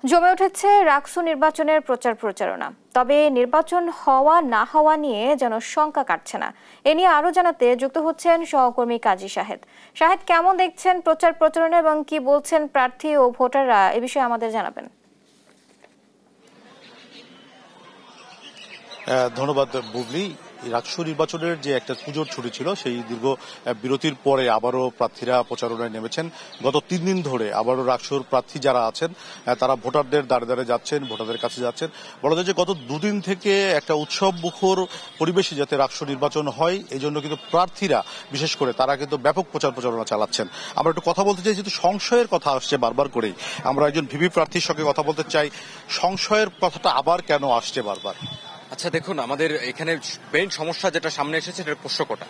জমে উঠেছে রাকসু নির্বাচনের প্রচারণা। তবে নির্বাচন হওয়া না হওয়া নিয়ে যেন শঙ্কা কাটছে না। এ নিয়ে আরো জানাতে যুক্ত হচ্ছেন সহকর্মী কাজী শাহেদ। কেমন দেখছেন প্রচারণা এবং কি বলছেন প্রার্থী ও ভোটাররা, এ বিষয়ে আমাদের জানাবেন। ধন্যবাদ বুবলি। রাকসু নির্বাচনের যে একটা পুজোর ছুটি ছিল, সেই দীর্ঘ বিরতির পরে আবারও প্রার্থীরা প্রচারণায় নেমেছেন। গত 3 দিন ধরে আবারও রাকসুর প্রার্থী যারা আছেন তারা ভোটারদের দ্বারে যাচ্ছেন, ভোটারদের কাছে যাচ্ছেন। বলা যায় যে গত 2 দিন থেকে একটা উৎসব মুখর পরিবেশে যাতে রাকসু নির্বাচন হয়, এই জন্য কিন্তু প্রার্থীরা বিশেষ করে তারা কিন্তু ব্যাপক প্রচারণা চালাচ্ছেন। আমরা একটু কথা বলতে চাই, যেহেতু সংশয়ের কথা আসছে বারবার করেই, আমরা একজন ভিপি প্রার্থীর সঙ্গে কথা বলতে চাই। সংশয়ের কথাটা আবার কেন আসছে বারবার? আচ্ছা দেখুন, আমাদের এখানে মেইন সমস্যা যেটা সামনে এসেছে সেটা পোষ্যকোটা।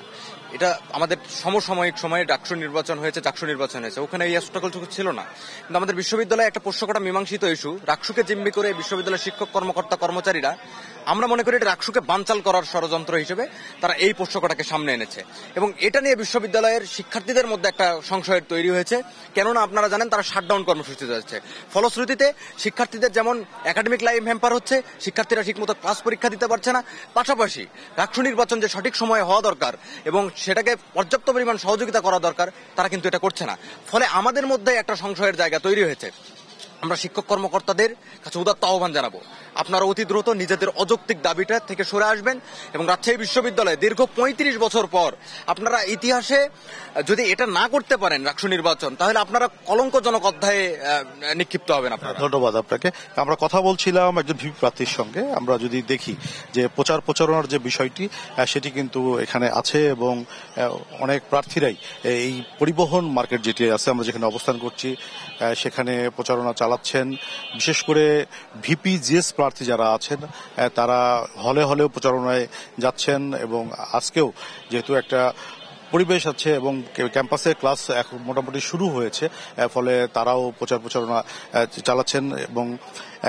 এটা আমাদের সমসাময়িক সময়ে ডাকসু নির্বাচন হয়েছে, চাকসু নির্বাচন হয়েছে, ওখানে এই অবস্টাকল ছিল না। কিন্তু আমাদের বিশ্ববিদ্যালয়ে একটা পোষ্যকোটা মীমাংসিত ইস্যু, রাকসুকে জিম্মি করে বিশ্ববিদ্যালয়ের শিক্ষক কর্মকর্তা কর্মচারীরা, আমরা মনে করি এটা রাকসুকে বানচাল করার ষড়যন্ত্র হিসেবে তারা এই পোষ্যকোটাকে সামনে এনেছে। এবং এটা নিয়ে বিশ্ববিদ্যালয়ের শিক্ষার্থীদের মধ্যে একটা সংশয়ের তৈরি হয়েছে। কেননা আপনারা জানেন তারা শাটডাউন কর্মসূচিতে যাচ্ছে। ফলশ্রুতিতে শিক্ষার্থীদের যেমন একাডেমিক লাইফ হ্যাম্পার হচ্ছে, শিক্ষার্থীরা ঠিকমতো ক্লাস পরীক্ষা দিতে পারছে না, পাশাপাশি রাকসু নির্বাচন যে সঠিক সময়ে হওয়া দরকার এবং সেটাকে পর্যাপ্ত পরিমাণ সহযোগিতা করা দরকার, তারা কিন্তু এটা করছে না। ফলে আমাদের মধ্যে একটা সংশয়ের জায়গা তৈরি হয়েছে। আমরা শিক্ষক কর্মকর্তাদের কাছে উদাত্ত আহ্বান জানাবো, আপনারা অতি দ্রুত নিজেদের অযৌক্তিক দাবিটা থেকে সরে আসবেন এবং রাজশাহী বিশ্ববিদ্যালয়ে দীর্ঘ 35 বছর পর আপনারা ইতিহাসে যদি এটা না করতে পারেন রাকসু নির্বাচন, তাহলে আপনারা কলঙ্কজনক অধ্যায়ে নিক্ষিপ্ত হবেন আপনারা। ধন্যবাদ আপনাকে। আমরা কথা বলছিলাম একজন ভিপি প্রার্থীর সঙ্গে। আমরা যদি দেখি যে প্রচারণার যে বিষয়টি সেটি কিন্তু এখানে আছে এবং অনেক প্রার্থীরাই এই পরিবহন মার্কেট যেটি আছে, আমরা যেখানে অবস্থান করছি, সেখানে প্রচারণা চালাচ্ছেন। বিশেষ করে ভিপি জিএস প্রার্থী যারা আছেন তারা হলেও প্রচারণায় যাচ্ছেন এবং আজকেও যেহেতু একটা পরিবেশ আছে এবং ক্যাম্পাসে ক্লাস এখন মোটামুটি শুরু হয়েছে, ফলে তারাও প্রচারণা চালাচ্ছেন। এবং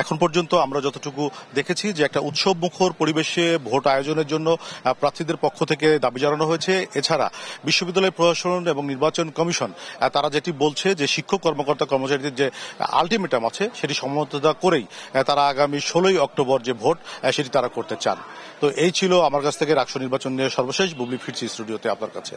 এখন পর্যন্ত আমরা যতটুকু দেখেছি যে একটা উৎসব মুখর পরিবেশে ভোট আয়োজনের জন্য প্রার্থীদের পক্ষ থেকে দাবি জানানো হয়েছে। এছাড়া বিশ্ববিদ্যালয় প্রশাসন এবং নির্বাচন কমিশন তারা যেটি বলছে যে শিক্ষক কর্মকর্তা কর্মচারীদের যে আলটিমেটাম আছে সেটি সমঝোতা করেই তারা আগামী 16 অক্টোবর যে ভোট সেটি তারা করতে চান। তো এই ছিল আমার কাছ থেকে রাকসু নির্বাচন নিয়ে সর্বশেষ। বুবলি, ফিরছি স্টুডিওতে আপনার কাছে।